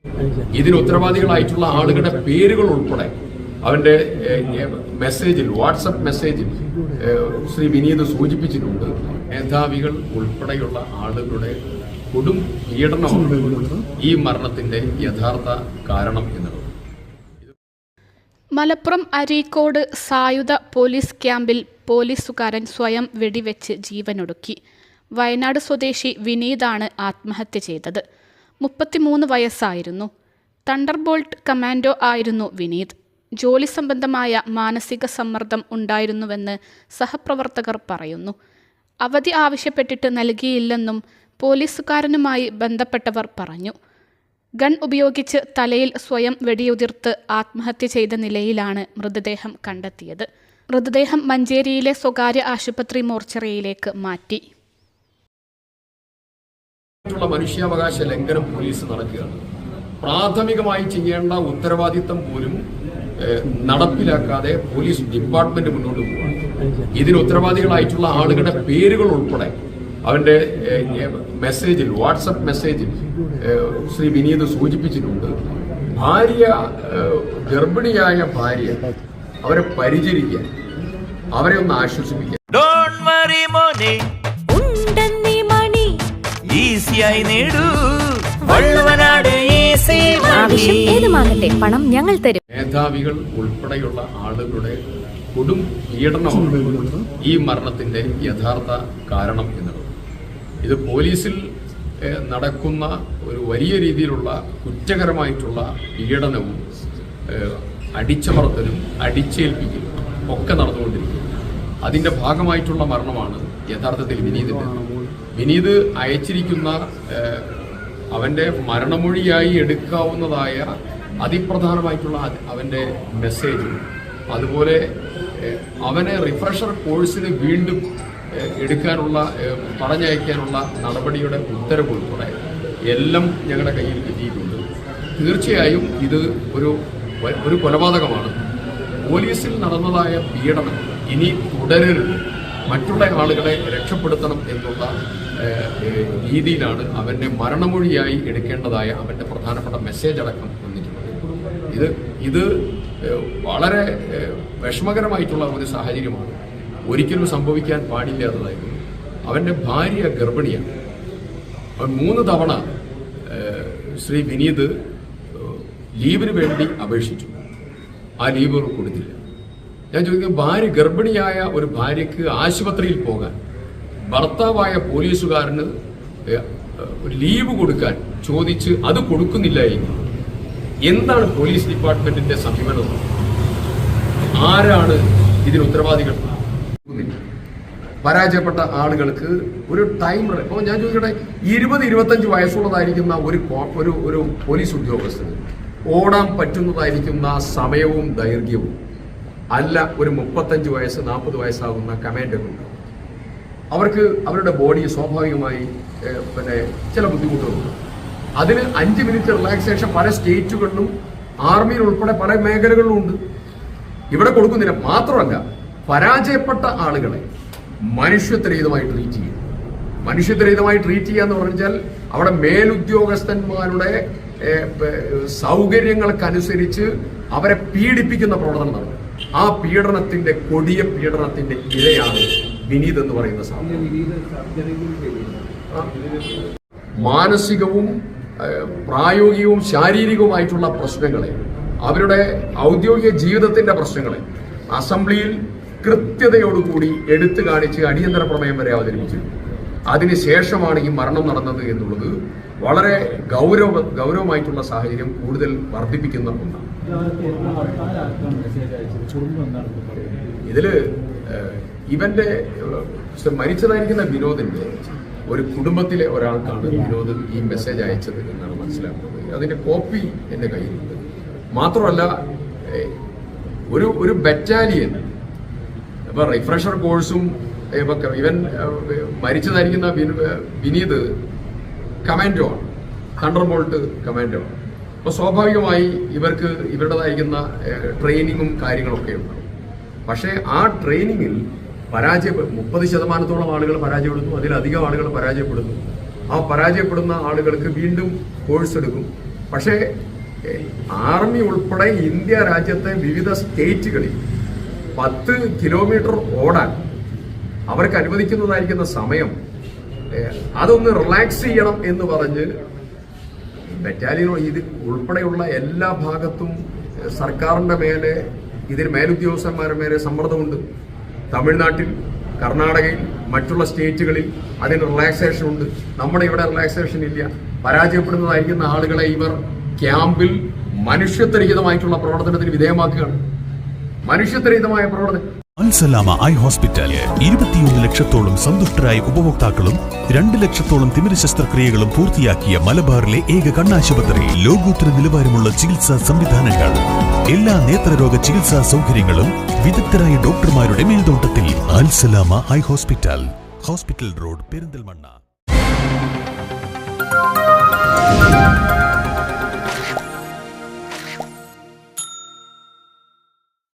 ഇതിന് ഉത്തരവാദികളായിട്ടുള്ള ആളുകളുടെ പേരുകൾ ഉൾപ്പെടെ അവന്റെ മെസ്സേജിൽ, വാട്സപ്പ് മെസ്സേജിൽ ശ്രീ വിനീത് സൂചിപ്പിച്ചിട്ടുണ്ട്. മേധാവികൾ ഉൾപ്പെടെയുള്ള ആളുകളുടെ കൊടും പീഡനമാണ് ഈ മരണത്തിന്റെ യഥാർത്ഥ കാരണം എന്നുള്ളത്. മലപ്പുറം അരീക്കോട് സായുധ പോലീസ് ക്യാമ്പിൽ പോലീസുകാരൻ സ്വയം വെടിവെച്ച് ജീവനൊടുക്കി. വയനാട് സ്വദേശി വിനീതാണ് ആത്മഹത്യ ചെയ്തത്. 33 വയസ്സായിരുന്നു. തണ്ടർബോൾട്ട് കമാൻഡോ ആയിരുന്നു വിനീത്. ജോലി സംബന്ധമായ മാനസിക സമ്മർദ്ദം ഉണ്ടായിരുന്നുവെന്ന് സഹപ്രവർത്തകർ പറയുന്നു. അവധി ആവശ്യപ്പെട്ടിട്ട് നൽകിയില്ലെന്നും പോലീസുകാരനുമായി ബന്ധപ്പെട്ടവർ പറഞ്ഞു. ഗൺ ഉപയോഗിച്ച് തലയിൽ സ്വയം വെടിയുതിർത്ത് ആത്മഹത്യ ചെയ്ത നിലയിലാണ് മൃതദേഹം കണ്ടെത്തിയത്. മൃതദേഹം മഞ്ചേരിയിലെ സ്വകാര്യ ആശുപത്രി മോർച്ചറിയിലേക്ക് മാറ്റി. മനുഷ്യാവകാശ ലംഘനം പോലീസ് നടക്കുകയാണ്. പ്രാഥമികമായി ചെയ്യേണ്ട ഉത്തരവാദിത്തം പോലും നടപ്പിലാക്കാതെ പോലീസ് ഡിപ്പാർട്ട്മെന്റ് മുന്നോട്ട് പോവുകയാണ്. ഇതിന് ഉത്തരവാദികളായിട്ടുള്ള ആളുകളുടെ പേരുകൾ ഉൾപ്പെടെ അവന്റെ മെസ്സേജിൽ, വാട്സപ്പ് മെസ്സേജിൽ ശ്രീ വിനീത് സൂചിപ്പിച്ചിട്ടുണ്ട്. ഗർഭിണിയായ ഭാര്യ അവരെ പരിചരിക്കാൻ, അവരെ ഒന്ന് ആശ്വസിപ്പിക്കാൻ. പണം ഞങ്ങൾ തരും. മേധാവികൾ ഉൾപ്പെടെയുള്ള ആളുകളുടെ കൊടും പീഡനമാണ് ഈ മരണത്തിന്റെ യഥാർത്ഥ കാരണം എന്നുള്ളത്. ഇത് പോലീസിൽ നടക്കുന്ന ഒരു വലിയ രീതിയിലുള്ള കുറ്റകരമായിട്ടുള്ള പീഡനവും അടിച്ചമർത്തലും അടിച്ചേൽപ്പിക്കലും ഒക്കെ നടന്നുകൊണ്ടിരിക്കുന്നു. അതിന്റെ ഭാഗമായിട്ടുള്ള മരണമാണ് യഥാർത്ഥത്തിൽ വിനീതിന്റെ. വിനീത് അയച്ചിരിക്കുന്ന അവന്റെ മരണമൊഴിയായി എടുക്കാവുന്നതായ അതിപ്രധാനമായിട്ടുള്ള അവന്റെ മെസ്സേജും അതുപോലെ അവനെ റിഫ്രഷർ കോഴ്സിന് വീണ്ടും എടുക്കാനുള്ള, പറഞ്ഞയക്കാനുള്ള നടപടിയുടെ ഉത്തരവ് ഉൾപ്പെടെ എല്ലാം ഞങ്ങളുടെ കയ്യിൽ കിട്ടിയിട്ടുണ്ട്. തീർച്ചയായും ഇത് ഒരു കൊലപാതകമാണ്. പോലീസിൽ നടന്നതായ പീഡനം ഇനി തുടരരുത്, മറ്റുള്ള ആളുകളെ രക്ഷപ്പെടുത്തണം എന്നുള്ള രീതിയിലാണ് അവന്റെ മരണമൊഴിയായി എടുക്കേണ്ടതായ അവന്റെ പ്രധാനപ്പെട്ട മെസ്സേജ് അടക്കം വന്നിട്ടുള്ളത്. ഇത് വളരെ വിഷമകരമായിട്ടുള്ള ഒരു സാഹചര്യമാണ്. ഒരിക്കലും സംഭവിക്കാൻ പാടില്ലാത്തതായിരുന്നു. അവന്റെ ഭാര്യ ഗർഭിണിയാണ്. 3 തവണ ശ്രീ വിനീത് ലീവിന് വേണ്ടി അപേക്ഷിച്ചു. ആ ലീവ് കൊടുത്തില്ല. ഞാൻ ചോദിക്കും, ഗർഭിണിയായ ഒരു ഭാര്യയ്ക്ക് ആശുപത്രിയിൽ പോകാൻ ഭർത്താവായ പോലീസുകാരന് ഒരു ലീവ് കൊടുക്കാൻ ചോദിച്ച് അത് കൊടുക്കുന്നില്ല എങ്കിൽ എന്താണ് പോലീസ് ഡിപ്പാർട്ട്മെന്റിന്റെ സമീപനം? ആരാണ് ഇതിന് ഉത്തരവാദികൾ? പരാജയപ്പെട്ട ആളുകൾക്ക് ഒരു ടൈം, ഇപ്പോൾ ഞാൻ ചോദിക്കട്ടെ, 20-25 വയസ്സുള്ളതായിരിക്കുന്ന ഒരു പോലീസ് ഉദ്യോഗസ്ഥന് ഓടാൻ പറ്റുന്നതായിരിക്കുന്ന സമയവും ദൈർഘ്യവും അല്ല ഒരു 35 വയസ്സ് 40 വയസ്സാകുന്ന കമാൻഡറുണ്ട്. അവർക്ക് അവരുടെ ബോഡി സ്വാഭാവികമായി ചില ബുദ്ധിമുട്ടുകളുണ്ട്. അതിന് 5 മിനിറ്റ് റിലാക്സേഷൻ പല സ്റ്റേറ്റുകളിലും ആർമിയിൽ ഉൾപ്പെടെ പല മേഖലകളിലും ഉണ്ട്. ഇവിടെ കൊടുക്കുന്നില്ല. മാത്രമല്ല, പരാജയപ്പെട്ട ആളുകളെ മനുഷ്യത്വരഹിതമായി ട്രീറ്റ് ചെയ്യും. മനുഷ്യത്വരഹിതമായി ട്രീറ്റ് ചെയ്യുക എന്ന് പറഞ്ഞാൽ അവിടെ മേലുദ്യോഗസ്ഥന്മാരുടെ സൗകര്യങ്ങൾക്കനുസരിച്ച് അവരെ പീഡിപ്പിക്കുന്ന പ്രവർത്തനം നടന്നു. ആ പീഡനത്തിന്റെ കൊടിയ പീഡനത്തിന്റെ ഇരയാണ് വിനീത് എന്ന് പറയുന്ന സാധനം. മാനസികവും പ്രായോഗികവും ശാരീരികവുമായിട്ടുള്ള പ്രശ്നങ്ങളെ, അവരുടെ ഔദ്യോഗിക ജീവിതത്തിന്റെ പ്രശ്നങ്ങളെ അസംബ്ലിയിൽ കൃത്യതയോടുകൂടി എടുത്തു കാണിച്ച് അടിയന്തര പ്രമേയം വരെ അവതരിപ്പിച്ചു. അതിനുശേഷമാണ് ഈ മരണം നടന്നത് എന്നുള്ളത് വളരെ ഗൗരവമായിട്ടുള്ള സാഹചര്യം കൂടുതൽ വർദ്ധിപ്പിക്കുന്ന ഒന്നാണ്. ഇതില് ഇവന്റെ മരിച്ചതായിരിക്കുന്ന വിനോദിന്റെ ഒരു കുടുംബത്തിലെ ഒരാൾക്കാണ് വിനോദ് ഈ മെസ്സേജ് അയച്ചത് എന്നാണ് മനസ്സിലാക്കുന്നത്. അതിന്റെ കോപ്പി എന്റെ കയ്യിലുണ്ട്. മാത്രമല്ല, ഒരു ബറ്റാലിയൻ ഇപ്പൊ റിഫ്രഷർ കോഴ്സും ഇവൻ മരിച്ചതായിരിക്കുന്ന വിനീത് കമാൻഡോ ആണ്, തണ്ടർബോൾട്ട് കമാൻഡോ ആണ്. അപ്പൊ സ്വാഭാവികമായി ഇവർക്ക് ഇവരുടേതായിരിക്കുന്ന ട്രെയിനിങ്ങും കാര്യങ്ങളൊക്കെ ഉണ്ട്. പക്ഷേ ആ ട്രെയിനിങ്ങിൽ 30% ആളുകൾ പരാജയപ്പെടുന്നു, അതിലധികം ആളുകൾ പരാജയപ്പെടുന്നു. ആ പരാജയപ്പെടുന്ന ആളുകൾക്ക് വീണ്ടും കോഴ്സ് എടുക്കും. പക്ഷേ ആർമി ഉൾപ്പെടെ ഇന്ത്യ രാജ്യത്തെ വിവിധ സ്റ്റേറ്റുകളിൽ 10 കിലോമീറ്റർ ഓടാൻ അവർക്ക് അനുവദിക്കുന്നതായിരിക്കുന്ന സമയം അതൊന്ന് റിലാക്സ് ചെയ്യണം എന്ന് പറഞ്ഞ് ബറ്റാലിയനോ ഇത് ഉൾപ്പെടെയുള്ള എല്ലാ ഭാഗത്തും സർക്കാരിന്റെ മേലെ ഇതിന് മേലുദ്യോഗസ്ഥന്മാരുടെ മേലെ സമ്മർദ്ദമുണ്ട്. തമിഴ്നാട്ടിൽ, കർണാടകയിൽ, മറ്റുള്ള സ്റ്റേറ്റുകളിൽ അതിന് റിലാക്സേഷൻ ഉണ്ട്. നമ്മുടെ ഇവിടെ റിലാക്സേഷൻ ഇല്ല. പരാജയപ്പെടുന്നതായിരിക്കുന്ന ആളുകളെ ഇവർ ക്യാമ്പിൽ മനുഷ്യത്വരഹിതമായിട്ടുള്ള പ്രവർത്തനത്തിന് വിധേയമാക്കുകയാണ്. മനുഷ്യത്വരഹിതമായ പ്രവർത്തനം. അൽസലാമ ഐ ഹോസ്പിറ്റൽ 21 ലക്ഷത്തോളം സന്തുഷ്ടരായ ഉപഭോക്താക്കളും 2 ലക്ഷത്തോളം തിമിര ശസ്ത്രക്രിയകളും പൂർത്തിയാക്കിയ മലബാറിലെ ഏക കണ്ണാശുപത്രി. ലോകോത്തര നിലവാരമുള്ള ചികിത്സാ സംവിധാനങ്ങൾ, എല്ലാ നേത്രരോഗ ചികിത്സാ സൗകര്യങ്ങളും വിദഗ്ധരായ ഡോക്ടർമാരുടെ മേൽനോട്ടത്തിൽ. Al Salama eye hospital, hospital road, Perinthalmanna.